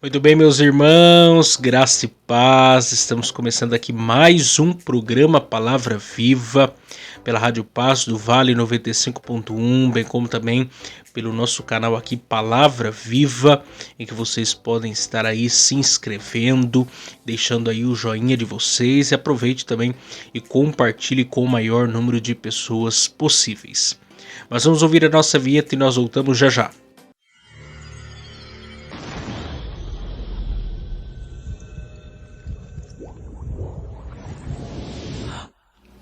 Muito bem, meus irmãos, graça e paz. Estamos começando aqui mais um programa Palavra Viva pela Rádio Paz do Vale 95.1, bem como também pelo nosso canal aqui Palavra Viva, em que vocês podem estar aí se inscrevendo, deixando aí o joinha de vocês e aproveite também e compartilhe com o maior número de pessoas possíveis. Mas vamos ouvir a nossa vinheta e nós voltamos já já.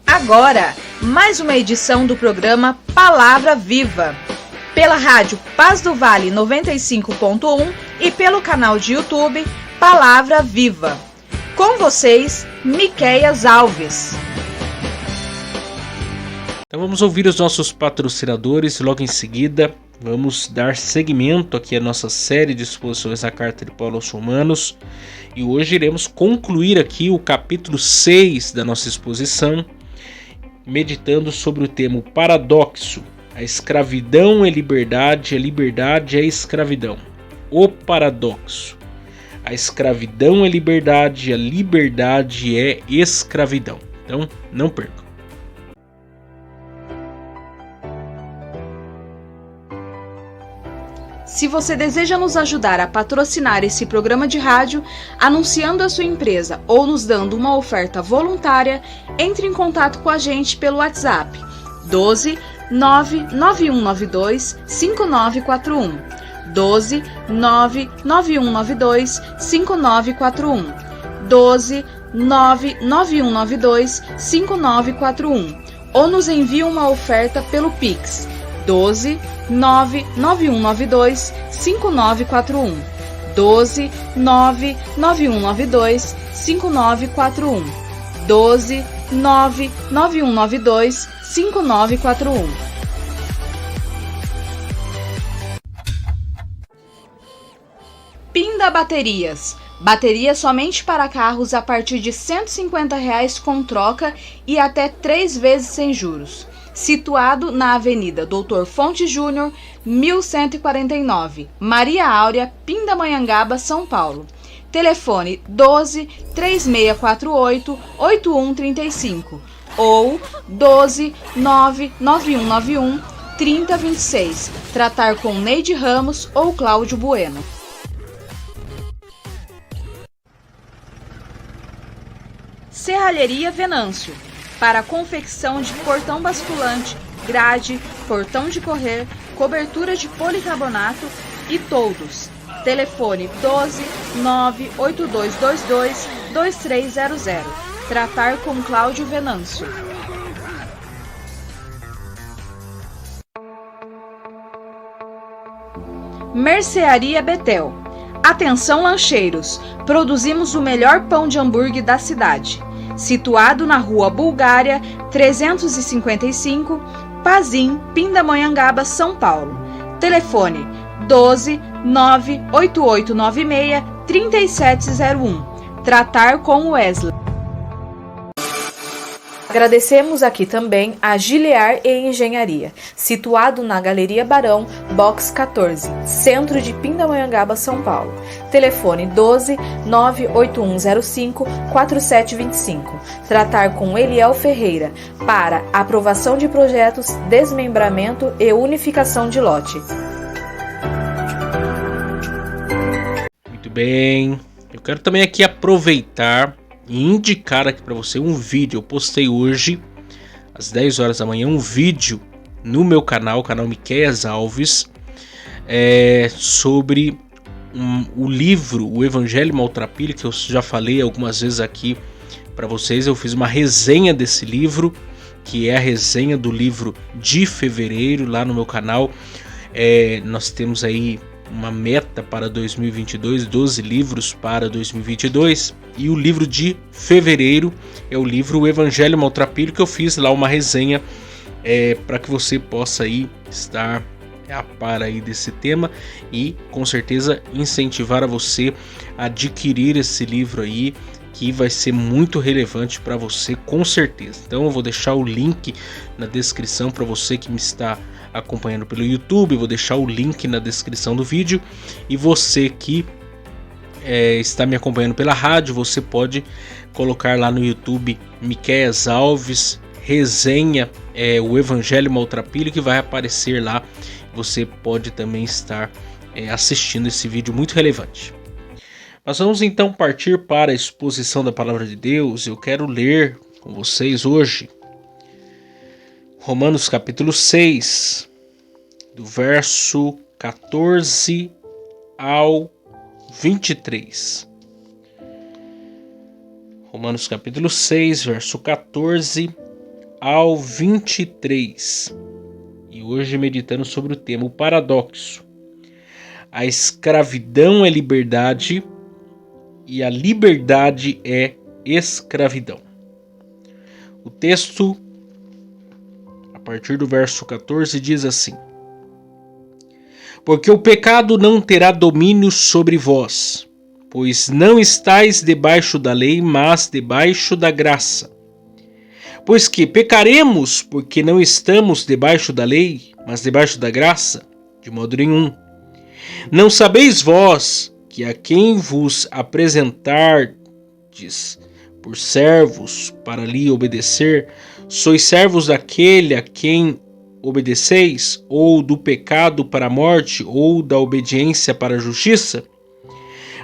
Agora, mais uma edição do programa Palavra Viva, pela rádio Paz do Vale 95.1 e pelo canal de YouTube Palavra Viva. Com vocês, Miqueias Alves. Então vamos ouvir os nossos patrocinadores e logo em seguida vamos dar seguimento aqui à nossa série de exposições da Carta de Paulo aos Romanos. E hoje iremos concluir aqui o capítulo 6 da nossa exposição, meditando sobre o tema paradoxo. A escravidão é liberdade, a liberdade é escravidão. O paradoxo. A escravidão é liberdade, a liberdade é escravidão. Então, não percam. Se você deseja nos ajudar a patrocinar esse programa de rádio, anunciando a sua empresa ou nos dando uma oferta voluntária, entre em contato com a gente pelo WhatsApp 12 99192 5941, 12 99192 5941, 12 99192 5941, ou nos envie uma oferta pelo Pix 12 99192 5941, 12 99192 5941, 12 99192 5941. Pinda Baterias. Bateria somente para carros a partir de R$ 150 com troca e até 3 vezes sem juros. Situado na Avenida Doutor Fonte Júnior, 1149, Maria Áurea, Pindamonhangaba, São Paulo. Telefone 12 3648 8135 ou 12 99191 3026. Tratar com Neide Ramos ou Cláudio Bueno. Serralheria Venâncio. Para a confecção de portão basculante, grade, portão de correr, cobertura de policarbonato e toldos. Telefone 12 98222 2300. Tratar com Cláudio Venâncio. Mercearia Betel. Atenção lancheiros, produzimos o melhor pão de hambúrguer da cidade. Situado na Rua Bulgária, 355, Pazim, Pindamonhangaba, São Paulo. Telefone 12 98896 3701. Tratar com Wesley. Agradecemos aqui também a Giliar e Engenharia, situado na Galeria Barão, Box 14, centro de Pindamonhangaba, São Paulo. Telefone 12 98105 4725. Tratar com Eliel Ferreira para aprovação de projetos, desmembramento e unificação de lote. Muito bem. Eu quero também aqui aproveitar e indicar aqui para você um vídeo. Eu postei hoje às 10 horas da manhã um vídeo no meu canal, o canal Miqueias Alves, sobre o livro O Evangelho Maltrapilho, que eu já falei algumas vezes aqui para vocês. Eu fiz uma resenha desse livro, que é a resenha do livro de fevereiro lá no meu canal. Nós temos aí uma meta para 2022, 12 livros para 2022, e o livro de fevereiro é o livro O Evangelho Maltrapilho, que eu fiz lá uma resenha para que você possa aí estar a par aí desse tema e com certeza incentivar a você a adquirir esse livro aí, que vai ser muito relevante para você, com certeza. Então eu vou deixar o link na descrição para você que me está acompanhando pelo YouTube, vou deixar o link na descrição do vídeo, e você que está me acompanhando pela rádio, você pode colocar lá no YouTube Miqueias Alves resenha o Evangelho Maltrapilho, que vai aparecer lá. Você pode também estar assistindo esse vídeo muito relevante. Mas vamos então partir para a exposição da Palavra de Deus. Eu quero ler com vocês hoje Romanos capítulo 6, do verso 14 ao 23. Romanos capítulo 6, verso 14 ao 23. E hoje meditando sobre o tema o paradoxo. A escravidão é liberdade e a liberdade é escravidão. O texto, a partir do verso 14, diz assim: Porque o pecado não terá domínio sobre vós, pois não estáis debaixo da lei, mas debaixo da graça. Pois que pecaremos porque não estamos debaixo da lei, mas debaixo da graça? De modo nenhum. Não sabeis vós que a quem vos apresentardes por servos para lhe obedecer, sois servos daquele a quem obedeceis, ou do pecado para a morte, ou da obediência para a justiça?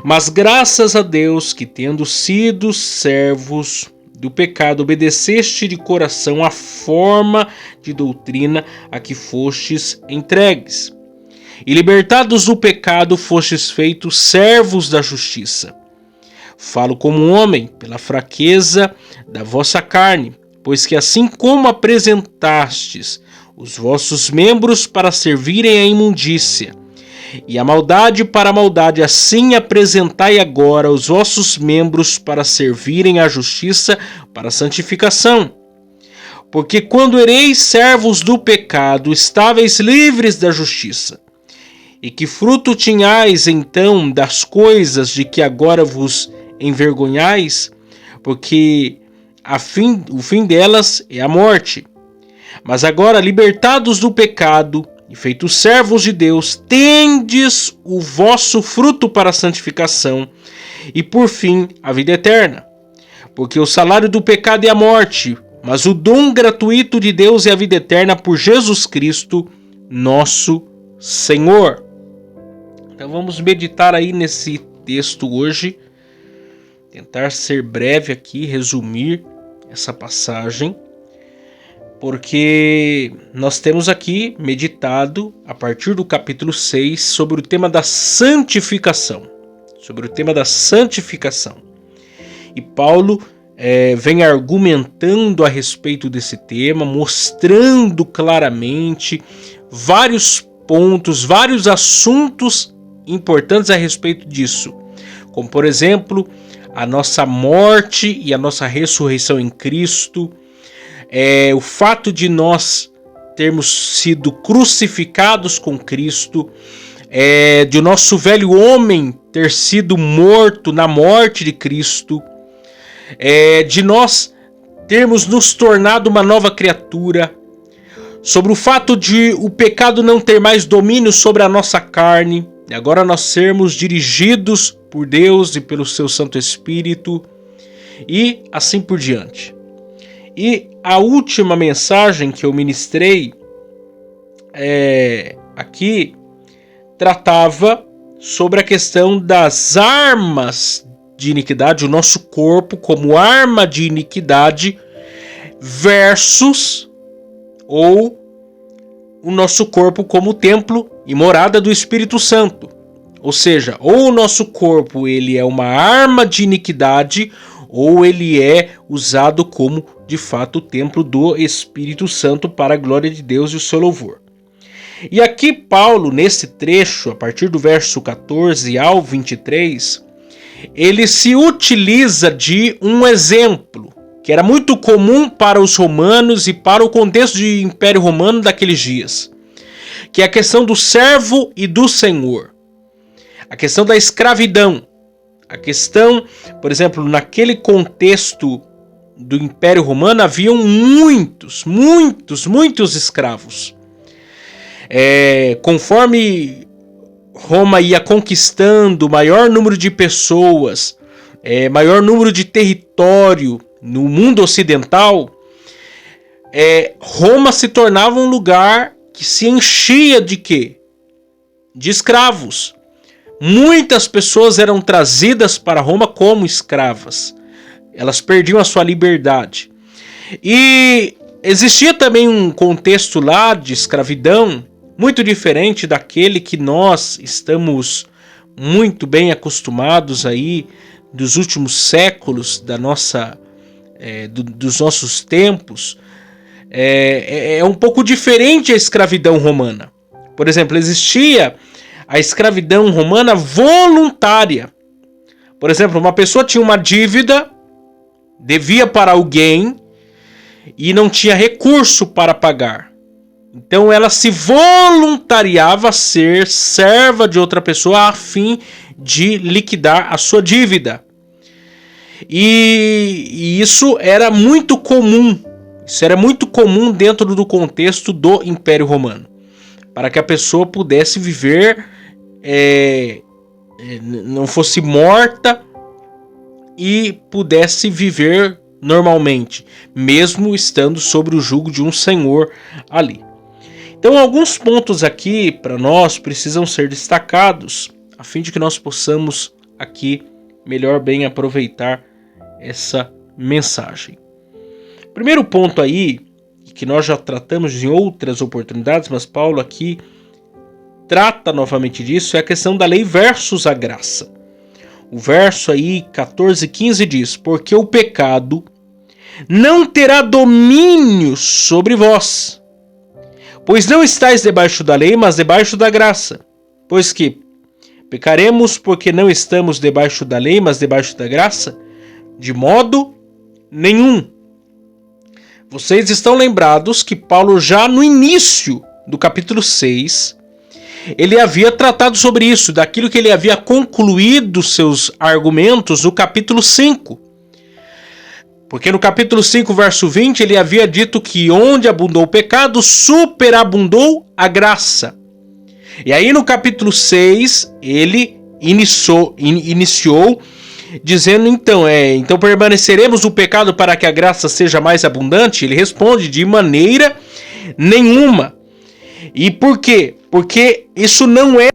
Mas graças a Deus que, tendo sido servos do pecado, obedeceste de coração a forma de doutrina a que fostes entregues. E libertados do pecado, fostes feitos servos da justiça. Falo como um homem, pela fraqueza da vossa carne, pois que assim como apresentastes os vossos membros para servirem à imundícia, e a maldade para a maldade, assim apresentai agora os vossos membros para servirem à justiça, para a santificação. Porque quando ereis servos do pecado, estáveis livres da justiça. E que fruto tinhais então das coisas de que agora vos envergonhais? Porque o fim delas é a morte. Mas agora, libertados do pecado e feitos servos de Deus, tendes o vosso fruto para a santificação e, por fim, a vida eterna. Porque o salário do pecado é a morte, mas o dom gratuito de Deus é a vida eterna por Jesus Cristo, nosso Senhor. Então vamos meditar aí nesse texto hoje, tentar ser breve aqui, resumir essa passagem, porque nós temos aqui meditado a partir do capítulo 6 sobre o tema da santificação. E Paulo vem argumentando a respeito desse tema, mostrando claramente vários pontos, vários assuntos importantes a respeito disso, como por exemplo a nossa morte e a nossa ressurreição em Cristo, o fato de nós termos sido crucificados com Cristo, de nosso velho homem ter sido morto na morte de Cristo, de nós termos nos tornado uma nova criatura, sobre o fato de o pecado não ter mais domínio sobre a nossa carne, e agora nós sermos dirigidos por Deus e pelo seu Santo Espírito, e assim por diante. E a última mensagem que eu ministrei aqui tratava sobre a questão das armas de iniquidade, o nosso corpo como arma de iniquidade versus ou o nosso corpo como templo e morada do Espírito Santo. Ou seja, ou o nosso corpo ele é uma arma de iniquidade, ou ele é usado como, de fato, o templo do Espírito Santo para a glória de Deus e o seu louvor. E aqui Paulo, nesse trecho, a partir do verso 14 ao 23, ele se utiliza de um exemplo que era muito comum para os romanos e para o contexto de Império Romano daqueles dias, que é a questão do servo e do senhor, a questão da escravidão, a questão, por exemplo, naquele contexto do Império Romano haviam muitos escravos. Conforme Roma ia conquistando maior número de pessoas, maior número de território no mundo ocidental, Roma se tornava um lugar que se enchia de quê? De escravos. Muitas pessoas eram trazidas para Roma como escravas. Elas perdiam a sua liberdade. E existia também um contexto lá de escravidão muito diferente daquele que nós estamos muito bem acostumados aí dos últimos séculos dos nossos tempos. É um pouco diferente a escravidão romana. Por exemplo, existia a escravidão romana voluntária. Por exemplo, uma pessoa tinha uma dívida, devia para alguém e não tinha recurso para pagar. Então ela se voluntariava a ser serva de outra pessoa a fim de liquidar a sua dívida. E isso era muito comum. Isso era muito comum dentro do contexto do Império Romano. Para que a pessoa pudesse viver, não fosse morta e pudesse viver normalmente, mesmo estando sob o jugo de um senhor ali. Então, alguns pontos aqui para nós precisam ser destacados, a fim de que nós possamos aqui melhor bem aproveitar essa mensagem. Primeiro ponto aí, que nós já tratamos em outras oportunidades, mas Paulo aqui trata novamente disso, é a questão da lei versus a graça. O verso aí 14:15 diz: porque o pecado não terá domínio sobre vós, pois não estáis debaixo da lei, mas debaixo da graça. Pois que pecaremos porque não estamos debaixo da lei, mas debaixo da graça? De modo nenhum. Vocês estão lembrados que Paulo, já no início do capítulo 6, ele havia tratado sobre isso, daquilo que ele havia concluído seus argumentos no capítulo 5. Porque no capítulo 5, verso 20, ele havia dito que onde abundou o pecado, superabundou a graça. E aí no capítulo 6, ele iniciou dizendo então permaneceremos no pecado para que a graça seja mais abundante? Ele responde: de maneira nenhuma. E por quê? Porque isso não é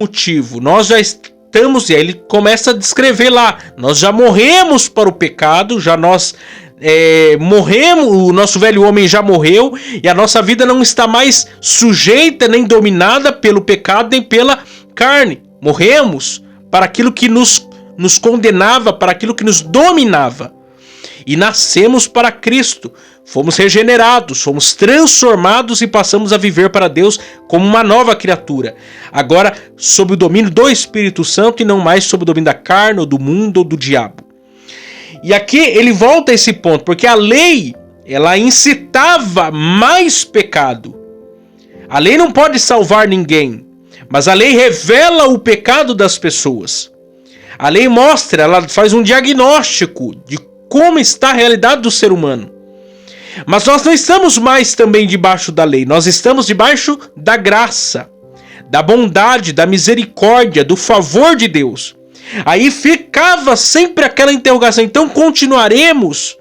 motivo. Nós já estamos, e aí ele começa a descrever lá, nós já morremos para o pecado, já nós morremos, o nosso velho homem já morreu, e a nossa vida não está mais sujeita nem dominada pelo pecado nem pela carne. Morremos para aquilo que nos condenava, para aquilo que nos dominava, e nascemos para Cristo. Fomos regenerados, fomos transformados e passamos a viver para Deus como uma nova criatura. Agora sob o domínio do Espírito Santo e não mais sob o domínio da carne, ou do mundo, ou do diabo. E aqui ele volta a esse ponto, porque a lei, ela incitava mais pecado. A lei não pode salvar ninguém, mas a lei revela o pecado das pessoas. A lei mostra, ela faz um diagnóstico de como está a realidade do ser humano. Mas nós não estamos mais também debaixo da lei, nós estamos debaixo da graça, da bondade, da misericórdia, do favor de Deus. Aí ficava sempre aquela interrogação: então continuaremos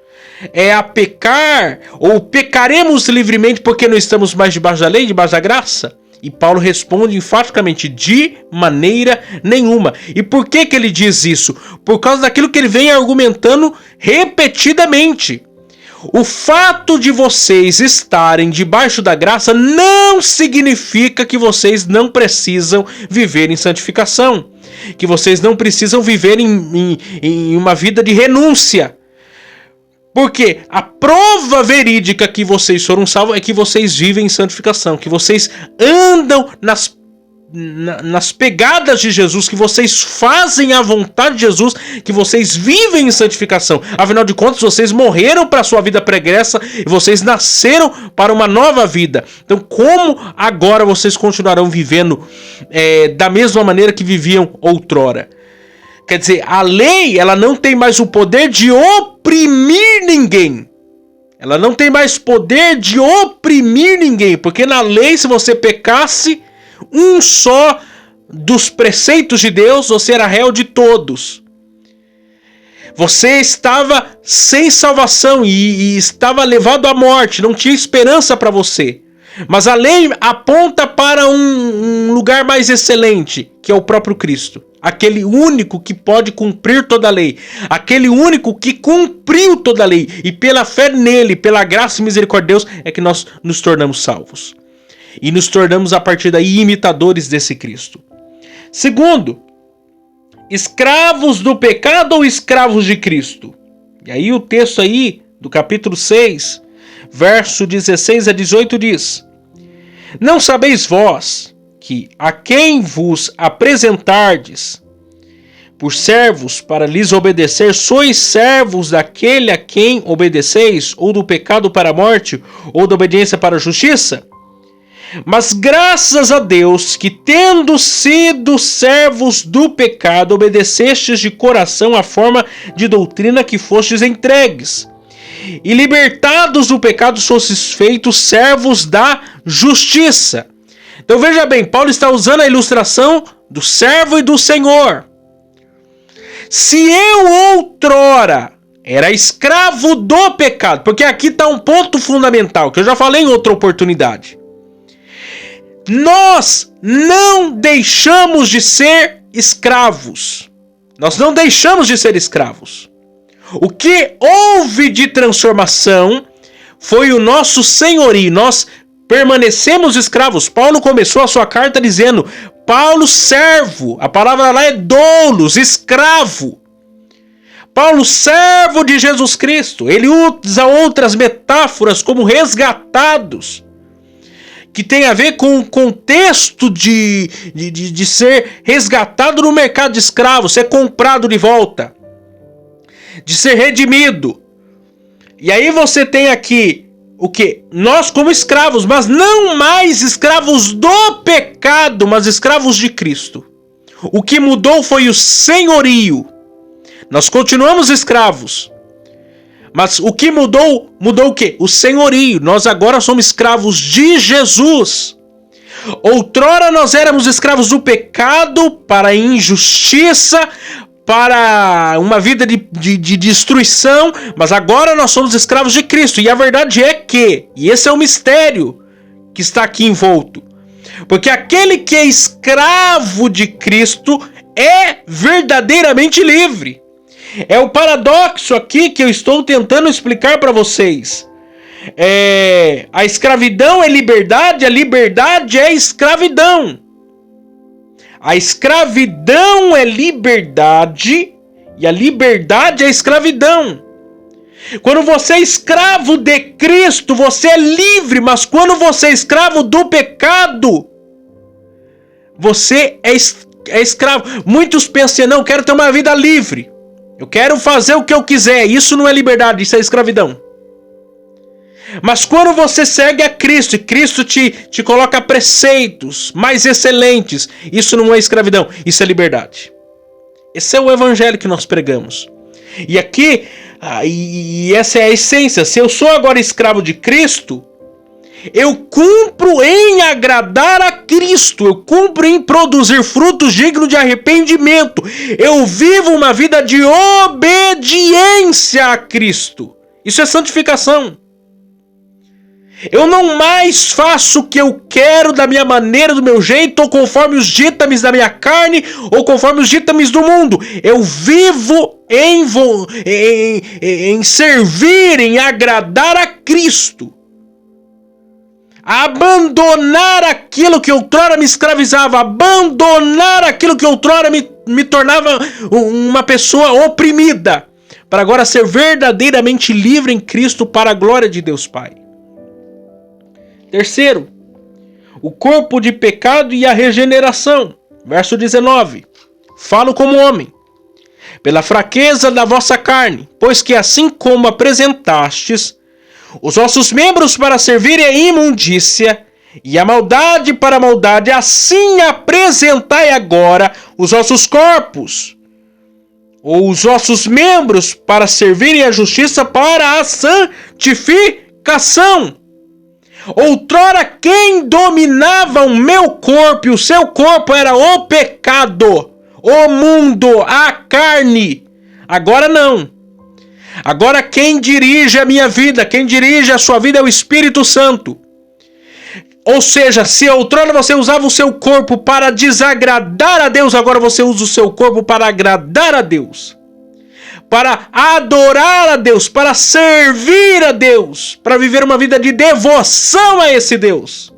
a pecar, ou pecaremos livremente porque não estamos mais debaixo da lei, debaixo da graça? E Paulo responde enfaticamente: de maneira nenhuma. E por que ele diz isso? Por causa daquilo que ele vem argumentando repetidamente. O fato de vocês estarem debaixo da graça não significa que vocês não precisam viver em santificação, que vocês não precisam viver em uma vida de renúncia. Porque a prova verídica que vocês foram salvos é que vocês vivem em santificação, que vocês andam nas pegadas de Jesus, que vocês fazem a vontade de Jesus, que vocês vivem em santificação. Afinal de contas, vocês morreram para a sua vida pregressa e vocês nasceram para uma nova vida. Então, como agora vocês continuarão vivendo da mesma maneira que viviam outrora? Quer dizer, a lei, ela não tem mais o poder de oprimir ninguém. Ela não tem mais poder de oprimir ninguém, porque na lei, se você pecasse, um só dos preceitos de Deus, você era réu de todos. Você estava sem salvação e estava levado à morte, não tinha esperança para você. Mas a lei aponta para um lugar mais excelente, que é o próprio Cristo. Aquele único que pode cumprir toda a lei. Aquele único que cumpriu toda a lei. E pela fé nele, pela graça e misericórdia de Deus, é que nós nos tornamos salvos. E nos tornamos a partir daí imitadores desse Cristo. Segundo, escravos do pecado ou escravos de Cristo? E aí o texto aí do capítulo 6, verso 16 a 18 diz: Não sabeis vós que a quem vos apresentardes por servos para lhes obedecer, sois servos daquele a quem obedeceis, ou do pecado para a morte, ou da obediência para a justiça? Mas graças a Deus que, tendo sido servos do pecado, obedecestes de coração à forma de doutrina que fostes entregues. E libertados do pecado, fostes feitos servos da justiça. Então veja bem, Paulo está usando a ilustração do servo e do senhor. Se eu outrora era escravo do pecado, porque aqui está um ponto fundamental, que eu já falei em outra oportunidade. Nós não deixamos de ser escravos. Nós não deixamos de ser escravos. O que houve de transformação foi o nosso senhorio. Nós permanecemos escravos. Paulo começou a sua carta dizendo: Paulo, servo. A palavra lá é doulos, escravo. Paulo, servo de Jesus Cristo. Ele usa outras metáforas como resgatados, que tem a ver com o contexto de ser resgatado no mercado de escravos, ser comprado de volta, de ser redimido. E aí você tem aqui o que? Nós como escravos, mas não mais escravos do pecado, mas escravos de Cristo. O que mudou foi o senhorio. Nós continuamos escravos, mas o que mudou o quê? O senhorio. Nós agora somos escravos de Jesus. Outrora nós éramos escravos do pecado, para a injustiça, para uma vida de destruição, mas agora nós somos escravos de Cristo. E a verdade é que, e esse é o mistério que está aqui envolto, porque aquele que é escravo de Cristo é verdadeiramente livre. É o paradoxo aqui que eu estou tentando explicar para vocês. A escravidão é liberdade, a liberdade é escravidão. A escravidão é liberdade e a liberdade é escravidão. Quando você é escravo de Cristo, você é livre, mas quando você é escravo do pecado, você é escravo. Muitos pensam: não, eu quero ter uma vida livre. Eu quero fazer o que eu quiser. Isso não é liberdade, isso é escravidão. Mas quando você segue a Cristo e Cristo te coloca preceitos mais excelentes, isso não é escravidão, isso é liberdade. Esse é o evangelho que nós pregamos. E aqui, e essa é a essência. Se eu sou agora escravo de Cristo, eu cumpro em agradar a Cristo, eu cumpro em produzir frutos dignos de arrependimento, eu vivo uma vida de obediência a Cristo. Isso é santificação. Eu não mais faço o que eu quero da minha maneira, do meu jeito, ou conforme os ditames da minha carne, ou conforme os ditames do mundo. Eu vivo em servir, em agradar a Cristo. Abandonar aquilo que outrora me escravizava, abandonar aquilo que outrora me tornava uma pessoa oprimida, para agora ser verdadeiramente livre em Cristo para a glória de Deus Pai. Terceiro, o corpo de pecado e a regeneração. Verso 19. Falo como homem, pela fraqueza da vossa carne, pois que assim como apresentastes os vossos membros para servirem à imundícia e a maldade para a maldade, assim apresentai agora os vossos corpos, ou os vossos membros para servirem à justiça para a santificação. Outrora quem dominava o meu corpo e o seu corpo era o pecado, o mundo, a carne. Agora não. Agora quem dirige a minha vida, quem dirige a sua vida é o Espírito Santo. Ou seja, se outrora você usava o seu corpo para desagradar a Deus, agora você usa o seu corpo para agradar a Deus, para adorar a Deus, para servir a Deus, para viver uma vida de devoção a esse Deus.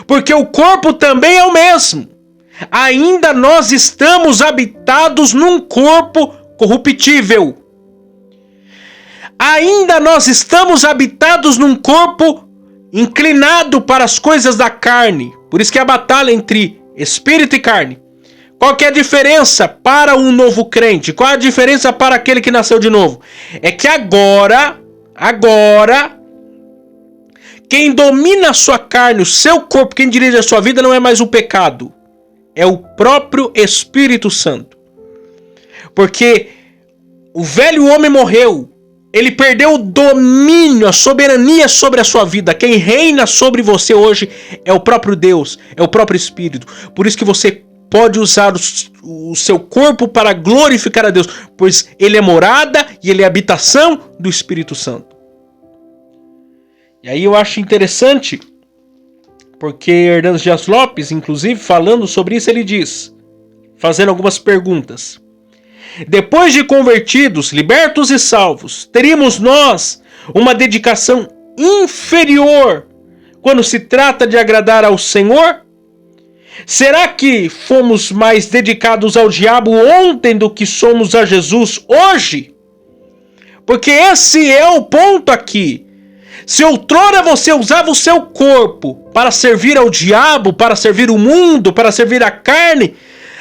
Porque o corpo também é o mesmo. Ainda nós estamos habitados num corpo corruptível. Ainda nós estamos habitados num corpo inclinado para as coisas da carne. Por isso que é a batalha entre espírito e carne. Qual que é a diferença para um novo crente? Qual a diferença para aquele que nasceu de novo? É que agora, quem domina a sua carne, o seu corpo, quem dirige a sua vida não é mais o pecado. É o próprio Espírito Santo. Porque o velho homem morreu. Ele perdeu o domínio, a soberania sobre a sua vida. Quem reina sobre você hoje é o próprio Deus, é o próprio Espírito. Por isso que você pode usar o seu corpo para glorificar a Deus, pois ele é morada e ele é habitação do Espírito Santo. E aí eu acho interessante, porque Hernando Dias Lopes, inclusive, falando sobre isso, ele diz, fazendo algumas perguntas. Depois de convertidos, libertos e salvos, teríamos nós uma dedicação inferior quando se trata de agradar ao Senhor? Será que fomos mais dedicados ao diabo ontem do que somos a Jesus hoje? Porque esse é o ponto aqui. Se outrora você usava o seu corpo para servir ao diabo, para servir o mundo, para servir a carne,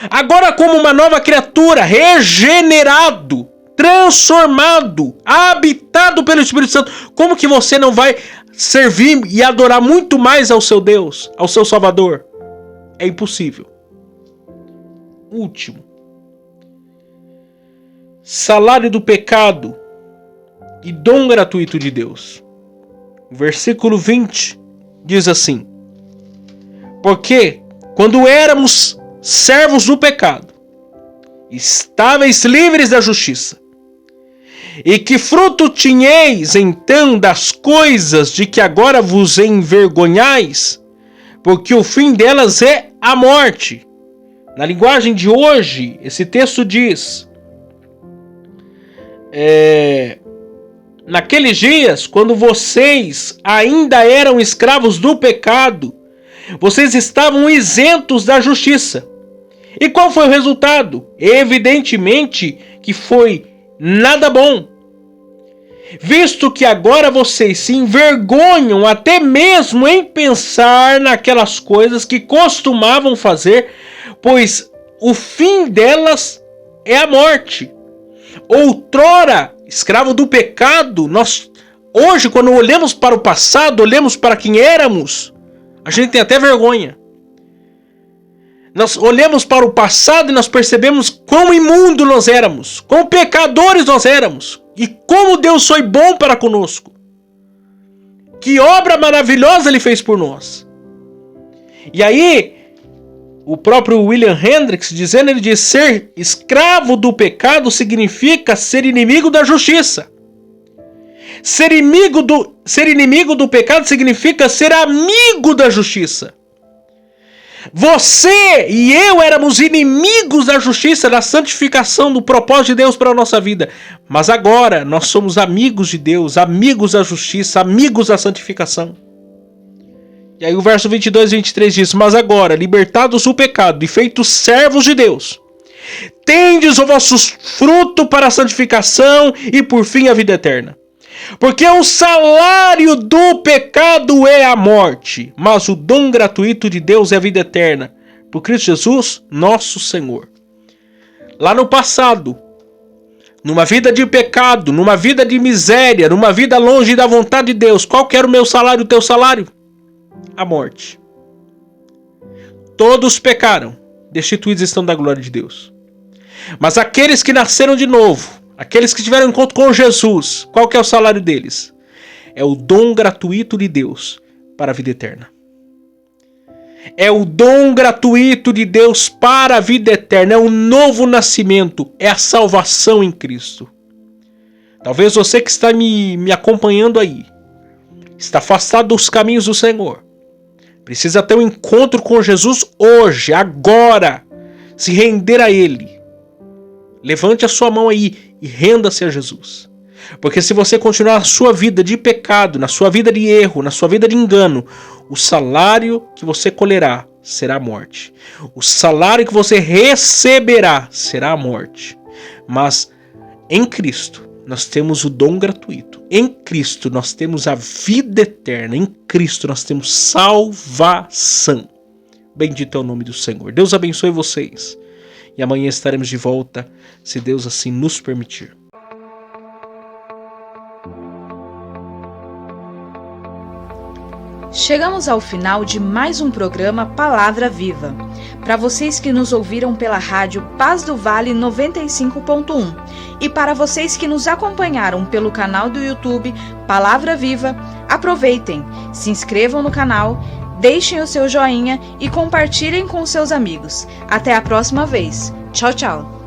agora como uma nova criatura, regenerado, transformado, habitado pelo Espírito Santo, como que você não vai servir e adorar muito mais ao seu Deus, ao seu Salvador? É impossível. Último. Salário do pecado e dom gratuito de Deus. Versículo 20 diz assim: porque quando éramos servos do pecado, estáveis livres da justiça, e que fruto tinhais então das coisas de que agora vos envergonhais, porque o fim delas é a morte. Na linguagem de hoje, esse texto diz: naqueles dias, quando vocês ainda eram escravos do pecado, vocês estavam isentos da justiça. E qual foi o resultado? Evidentemente que foi nada bom, visto que agora vocês se envergonham até mesmo em pensar naquelas coisas que costumavam fazer, pois o fim delas é a morte. Outrora, escravo do pecado, nós hoje, quando olhamos para o passado, olhamos para quem éramos, a gente tem até vergonha. Nós olhamos para o passado e nós percebemos quão imundo nós éramos, quão pecadores nós éramos, e como Deus foi bom para conosco. Que obra maravilhosa Ele fez por nós. E aí, o próprio William Hendricks dizendo, ele diz: ser escravo do pecado significa ser inimigo da justiça. Ser inimigo do pecado significa ser amigo da justiça. Você e eu éramos inimigos da justiça, da santificação, do propósito de Deus para a nossa vida. Mas agora nós somos amigos de Deus, amigos da justiça, amigos da santificação. E aí o verso 22 e 23 diz: mas agora, libertados do pecado e feitos servos de Deus, tendes o vosso fruto para a santificação e por fim a vida eterna. Porque o salário do pecado é a morte, mas o dom gratuito de Deus é a vida eterna, por Cristo Jesus, nosso Senhor. Lá no passado, numa vida de pecado, numa vida de miséria, numa vida longe da vontade de Deus, qual que era o meu salário, o teu salário? A morte. Todos pecaram, destituídos estão da glória de Deus. Mas aqueles que nasceram de novo, aqueles que tiveram encontro com Jesus, qual que é o salário deles? É o dom gratuito de Deus, para a vida eterna. É o dom gratuito de Deus para a vida eterna, é o novo nascimento, é a salvação em Cristo. Talvez você que está me acompanhando aí, está afastado dos caminhos do Senhor, precisa ter um encontro com Jesus hoje, agora, se render a Ele. Levante a sua mão aí e renda-se a Jesus. Porque se você continuar a sua vida de pecado, na sua vida de erro, na sua vida de engano, o salário que você colherá será a morte. O salário que você receberá será a morte. Mas em Cristo nós temos o dom gratuito. Em Cristo nós temos a vida eterna. Em Cristo nós temos salvação. Bendito é o nome do Senhor. Deus abençoe vocês. E amanhã estaremos de volta, se Deus assim nos permitir. Chegamos ao final de mais um programa Palavra Viva. Para vocês que nos ouviram pela rádio Paz do Vale 95.1 e para vocês que nos acompanharam pelo canal do YouTube Palavra Viva, aproveitem, se inscrevam no canal, deixem o seu joinha e compartilhem com seus amigos. Até a próxima vez. Tchau, tchau.